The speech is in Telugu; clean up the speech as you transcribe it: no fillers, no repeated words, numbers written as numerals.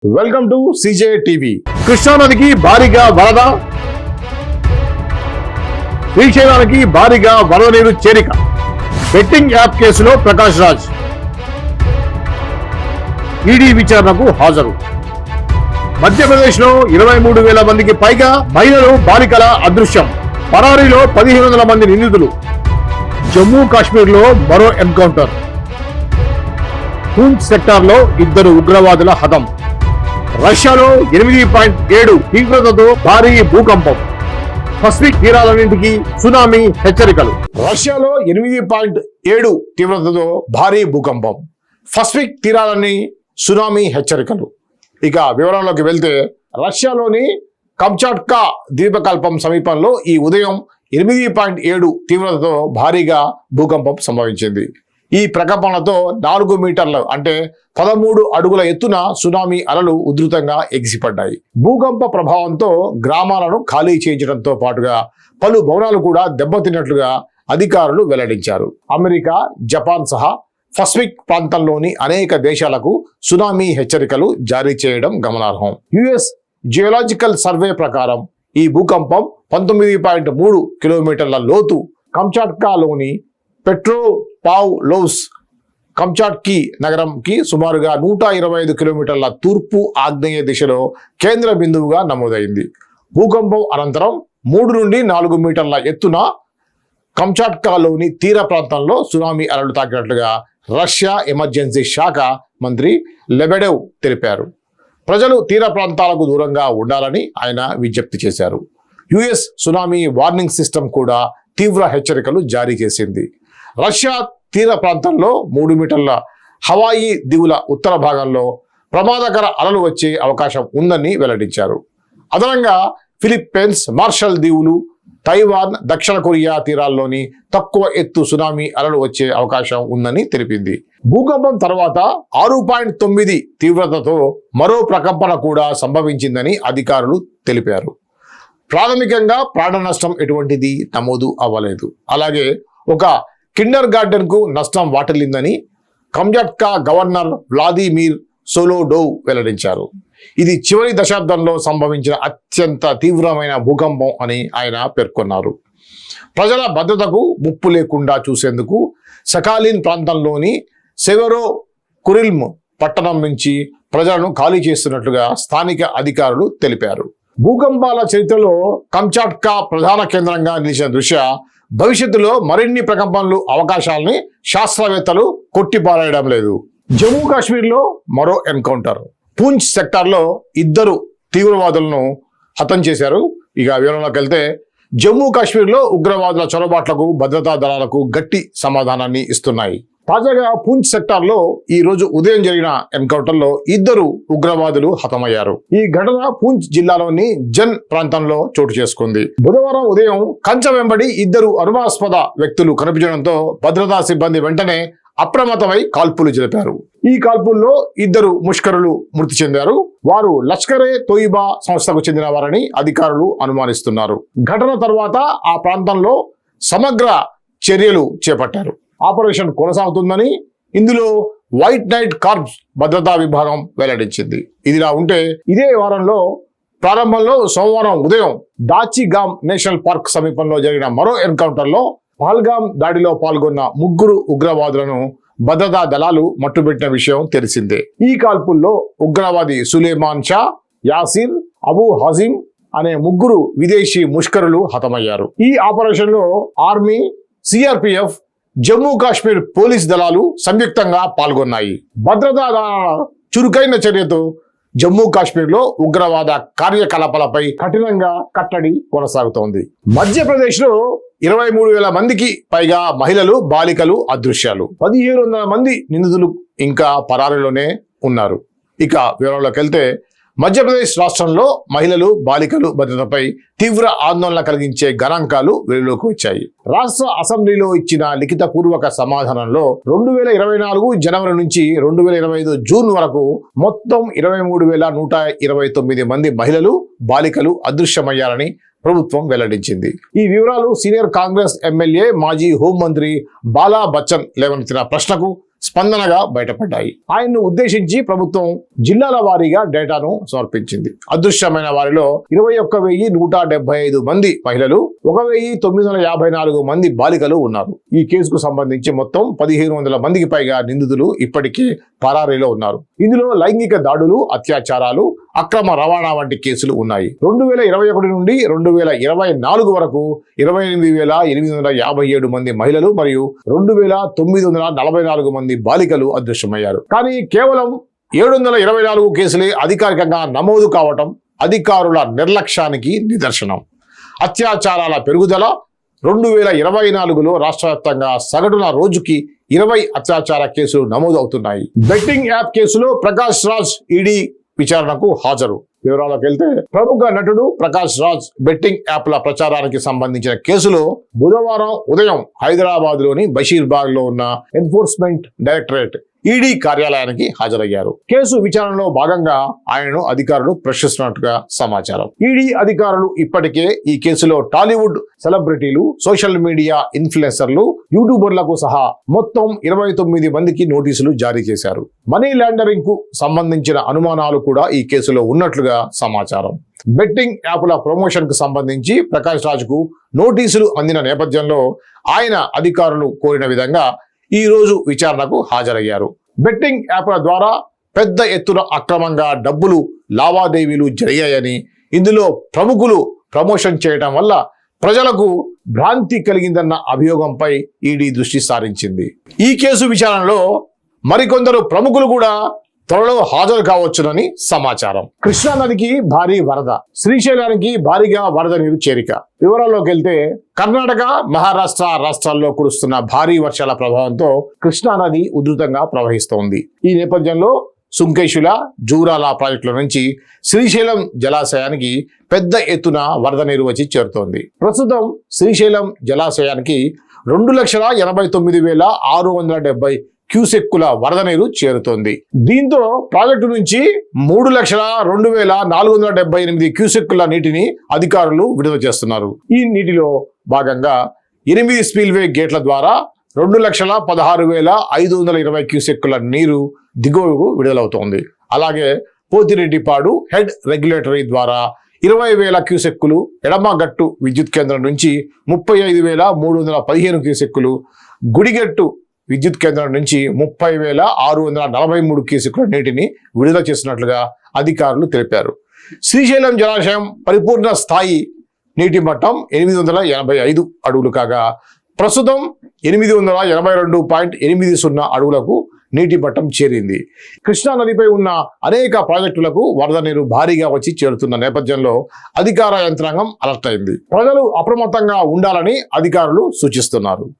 Welcome to CJ TV. కృష్ణానదికి భారీగా వరద, శ్రీశైలానికి భారీగా వరద నీరు చేరిక. బెట్టింగ్ యాప్ కేసులో ప్రకాష్ రాజ్ ఈడీ విచారణకు హాజరు. మధ్యప్రదేశ్ లో 23,000 మందికి పైగా మహిళలు బాలికల అదృశ్యం. పరారీలో 1,500 మంది నిందితులు. జమ్మూ కాశ్మీర్ లో మరో ఎన్కౌంటర్. పూంచ్ సెక్టార్ లో 2 ఉగ్రవాదుల హతం. రష్యాలో 8.7 తీవ్రతతో భారీ భూకంపం. పసిఫిక్ తీరాలన్నింటికి సునామీ హెచ్చరికలు. రష్యాలో 8.7 తీవ్రతతో భారీ భూకంపం. పసిఫిక్ తీరాలని సునామీ హెచ్చరికలు. ఇక వివరాల్లోకి వెళ్తే, రష్యాలోని కంచాట్కా ద్వీపకల్పం సమీపంలో ఈ ఉదయం 8.7 తీవ్రతతో భారీగా భూకంపం సంభవించింది. ఈ ప్రకంపనలతో 4 మీటర్ల అంటే 13 అడుగుల ఎత్తున సునామీ అలలు ఉధృతంగా ఎగిసిపడ్డాయి. భూకంప ప్రభావంతో గ్రామాలను ఖాళీ చేయించడంతో పాటుగా పలు భవనాలు కూడా దెబ్బతిన్నట్లుగా అధికారులు వెల్లడించారు. అమెరికా, జపాన్ సహా పసిఫిక్ ప్రాంతంలోని అనేక దేశాలకు సునామీ హెచ్చరికలు జారీ చేయడం గమనార్హం. యుఎస్ జియోలాజికల్ సర్వే ప్రకారం ఈ భూకంపం 19.3 కిలోమీటర్ల లోతు కంచాట్కాలోని పెట్రోపావ్లోవ్స్ కంచాట్కీ నగరంకి సుమారుగా 125 కిలోమీటర్ల తూర్పు ఆగ్నేయ దిశలో కేంద్ర బిందువుగా నమోదైంది. భూకంపం అనంతరం 3 నుండి 4 మీటర్ల ఎత్తున కంచాట్కాలోని తీర ప్రాంతంలో సునామీ అలలు తాకినట్లుగా రష్యా ఎమర్జెన్సీ శాఖ మంత్రి లెబెడెవ్ తెలిపారు. ప్రజలు తీర ప్రాంతాలకు దూరంగా ఉండాలని ఆయన విజ్ఞప్తి చేశారు. యుఎస్ సునామీ వార్నింగ్ సిస్టమ్ కూడా తీవ్ర హెచ్చరికలు జారీ చేసింది. రష్యా తీర ప్రాంతంలో 3 మీటర్ల హవాయి దీవుల ఉత్తర భాగంలో ప్రమాదకర అలలు వచ్చే అవకాశం ఉందని వెల్లడించారు. అదనంగా ఫిలిప్పీన్స్, మార్షల్ దీవులు, తైవాన్, దక్షిణ కొరియా తీరాల్లోని తక్కువ ఎత్తు సునామీ అలలు వచ్చే అవకాశం ఉందని తెలిపింది. భూకంపం తర్వాత 6.9 తీవ్రతతో మరో ప్రకంపన కూడా సంభవించిందని అధికారులు తెలిపారు. ప్రాథమికంగా ప్రాణ నష్టం ఎటువంటిది నమోదు అవ్వలేదు. అలాగే ఒక కిండర్ గార్డెన్ కు నష్టం వాటిల్లిందని కంచాట్కా గవర్నర్ వ్లాదిమిర్ సోలోడోవ్ వెల్లడించారు. ఇది చివరి దశాబ్దంలో సంభవించిన అత్యంత తీవ్రమైన భూకంపం అని ఆయన పేర్కొన్నారు. ప్రజల భద్రతకు ముప్పు లేకుండా చూసేందుకు సకాలిన్ ప్రాంతంలోని సెవెరో కురిల్మ్ పట్టణం నుంచి ప్రజలను ఖాళీ చేస్తున్నట్లుగా స్థానిక అధికారులు తెలిపారు. భూకంపాల చరిత్రలో కంచాట్కా ప్రధాన కేంద్రంగా నిలిచిన దృష్ట్యా భవిష్యత్తులో మరిన్ని ప్రకంపనలు అవకాశాలని శాస్త్రవేత్తలు కొట్టిపారేయడం లేదు. జమ్మూ కాశ్మీర్లో మరో ఎన్కౌంటర్. పూంచ్ సెక్టార్లో 2 తీవ్రవాదులను హతం చేశారు. ఇక వివరంలోకి వెళ్తే, జమ్మూ కాశ్మీర్లో ఉగ్రవాదుల చొరబాట్లకు భద్రతా దళాలకు గట్టి సమాధానాన్ని ఇస్తున్నాయి. తాజాగా పూంచ్ సెక్టార్లో ఈ రోజు ఉదయం జరిగిన ఎన్కౌంటర్లో 2 ఉగ్రవాదులు హతమయ్యారు. ఈ ఘటన పూంచ్ జిల్లాలోని జన్ ప్రాంతంలో చోటు చేసుకుంది. బుధవారం ఉదయం కంచె వెంబడి 2 అనుమానాస్పద వ్యక్తులు కనిపించడంతో భద్రతా సిబ్బంది వెంటనే అప్రమత్తమై కాల్పులు జరిపారు. ఈ కాల్పుల్లో 2 ముష్కరులు మృతి చెందారు. వారు లష్కరే తోయిబా సంస్థకు చెందిన వారని అధికారులు అనుమానిస్తున్నారు. ఘటన తర్వాత ఆ ప్రాంతంలో సమగ్ర చర్యలు చేపట్టారు. ఆపరేషన్ కొనసాగుతుందని ఇందులో వైట్ నైట్ కార్ప్స్ భద్రతా విభాగం వెల్లడించింది. ఇదిలా ఉంటే, ఇదే వారంలో ప్రారంభంలో సోమవారం ఉదయం దాచిగామ్ నేషనల్ పార్క్ సమీపంలో జరిగిన మరో ఎన్కౌంటర్లో పహల్గామ్ దాడిలో పాల్గొన్న 3 ఉగ్రవాదులను భద్రతా దళాలు మట్టుబెట్టిన విషయం తెలిసిందే. ఈ కాల్పుల్లో ఉగ్రవాది సులేమాన్ షా, యాసిర్, అబూ హజీం అనే 3 విదేశీ ముష్కరులు హతమయ్యారు. ఈ ఆపరేషన్ లో army, CRPF, Jammu Kashmir police దళాలు సంయుక్తంగా పాల్గొన్నాయి. భద్రతా దళాల చురుకైన చర్యతో జమ్మూ కాశ్మీర్లో ఉగ్రవాద కార్యకలాపాలపై కఠినంగా కట్టడి కొనసాగుతోంది. మధ్యప్రదేశ్ లో 23,000 మందికి పైగా మహిళలు, బాలికలు అదృశ్యాలు. 1,700 మంది నిందితులు ఇంకా పరారీలోనే ఉన్నారు. ఇక వివరంలోకి వెళ్తే, మధ్యప్రదేశ్ రాష్ట్రంలో మహిళలు, బాలికలు భద్రతపై తీవ్ర ఆందోళన కలిగించే గణాంకాలు వెలుగులోకి వచ్చాయి. రాష్ట్ర అసెంబ్లీలో ఇచ్చిన లిఖిత పూర్వక సమాధానంలో 2024 జనవరి నుంచి 2025 జూన్ వరకు మొత్తం 23,129 మంది మహిళలు, బాలికలు అదృశ్యమయ్యారని ప్రభుత్వం వెల్లడించింది. ఈ వివరాలు సీనియర్ కాంగ్రెస్ ఎమ్మెల్యే, మాజీ హోంమంత్రి బాలా బచ్చన్ లేవనెత్తిన ప్రశ్నకు స్పందనగా బయటపడ్డాయి. ఆయన్ను ఉద్దేశించి ప్రభుత్వం జిల్లాల వారీగా డేటాను సమర్పించింది. అదృశ్యమైన వారిలో 21,175 మంది మహిళలు, 1,954 మంది బాలికలు ఉన్నారు. ఈ కేసుకు సంబంధించి మొత్తం 1,500 మందికి పైగా నిందితులు ఇప్పటికే పరారీలో ఉన్నారు. ఇందులో లైంగిక దాడులు, అత్యాచారాలు, అక్రమ రవాణా వంటి కేసులు ఉన్నాయి. 2021 నుండి 2024 వరకు 28,857 మంది మహిళలు మరియు 2,944 మంది బాలికలు అదృశ్యమయ్యారు. కానీ కేవలం 724 కేసులే అధికారికంగా నమోదు కావటం అధికారుల నిర్లక్ష్యానికి నిదర్శనం. అత్యాచారాల పెరుగుదల 2024లో రాష్ట్ర వ్యాప్తంగా సగటున రోజుకి 20 అత్యాచార కేసులు నమోదు అవుతున్నాయి. బెట్టింగ్ యాప్ కేసులో ప్రకాష్ రాజ్ ఈడీ విచారణకు హాజరు. వివరాలకు వెళ్తే, ప్రముఖ నటుడు ప్రకాష్ రాజ్ బెట్టింగ్ యాప్ల ప్రచారానికి సంబంధించిన కేసులో బుధవారం ఉదయం హైదరాబాద్ లోని బషీర్బాగ్ లో ఉన్న ఎన్ఫోర్స్మెంట్ డైరెక్టరేట్ ఈడీ కార్యాలయానికి హాజరయ్యారు. కేసు విచారణలో భాగంగా ఆయనను అధికారులు ప్రశ్నిస్తున్నట్టుగా సమాచారం. ఈడీ అధికారులు ఇప్పటికే ఈ కేసులో టాలీవుడ్ సెలబ్రిటీలు, సోషల్ మీడియా ఇన్ఫ్లుయెన్సర్లు, యూట్యూబర్లకు సహా మొత్తం 29 మందికి నోటీసులు జారీ చేశారు. మనీ లాండరింగ్ కు సంబంధించిన అనుమానాలు కూడా ఈ కేసులో ఉన్నట్లుగా సమాచారం. బెట్టింగ్ యాప్ల ప్రమోషన్ కు సంబంధించి ప్రకాష్ రాజ్ కు నోటీసులు అందిన నేపథ్యంలో ఆయన అధికారులు కోరిన విధంగా ఈ రోజు విచారణకు హాజరయ్యారు. బెట్టింగ్ యాప్ల ద్వారా పెద్ద ఎత్తున అక్రమంగా డబ్బులు లావాదేవీలు జరిగాయని, ఇందులో ప్రముఖులు ప్రమోషన్ చేయడం వల్ల ప్రజలకు భ్రాంతి కలిగిందన్న అభియోగంపై ఈడీ దృష్టి సారించింది. ఈ కేసు విచారణలో మరికొందరు ప్రముఖులు కూడా త్వరలో హాజరు కావచ్చునని సమాచారం. కృష్ణా నదికి భారీ వరద, శ్రీశైలానికి భారీగా వరద నీరు చేరిక. వివరాల్లోకి వెళ్తే, కర్ణాటక, మహారాష్ట్ర రాష్ట్రాల్లో కురుస్తున్న భారీ వర్షాల ప్రభావంతో కృష్ణా నది ఉధృతంగా ప్రవహిస్తోంది. ఈ నేపథ్యంలో సుంకేశుల, జూరాల ప్రాజెక్టుల నుంచి శ్రీశైలం జలాశయానికి పెద్ద ఎత్తున వరద నీరు వచ్చి చేరుతోంది. ప్రస్తుతం శ్రీశైలం జలాశయానికి 2,89,670 క్యూసెక్కుల వరద నీరు చేరుతోంది. దీంతో ప్రాజెక్టు నుంచి 3,02,478 క్యూసెక్కుల నీటిని అధికారులు విడుదల చేస్తున్నారు. ఈ నీటిలో భాగంగా 8 స్పిల్వే గేట్ల ద్వారా 2,16,520 క్యూసెక్కుల నీరు దిగువకు విడుదలవుతోంది. అలాగే పోతిరెడ్డిపాడు హెడ్ రెగ్యులేటరీ ద్వారా 20,000 క్యూసెక్కులు, ఎడమగట్టు విద్యుత్ కేంద్రం నుంచి 35,315 క్యూసెక్కులు, గుడిగట్టు విద్యుత్ కేంద్రం నుంచి 30,643 క్యూసెక్కుల నీటిని విడుదల చేస్తున్నట్లుగా అధికారులు తెలిపారు. శ్రీశైలం జలాశయం పరిపూర్ణ స్థాయి నీటి మట్టం 885 అడుగులు కాగా ప్రస్తుతం 882.80 అడుగులకు నీటి మట్టం చేరింది. కృష్ణా నదిపై ఉన్న అనేక ప్రాజెక్టులకు వరద నీరు భారీగా వచ్చి చేరుతున్న నేపథ్యంలో అధికార యంత్రాంగం అలర్ట్ అయింది. ప్రజలు అప్రమత్తంగా ఉండాలని అధికారులు సూచిస్తున్నారు.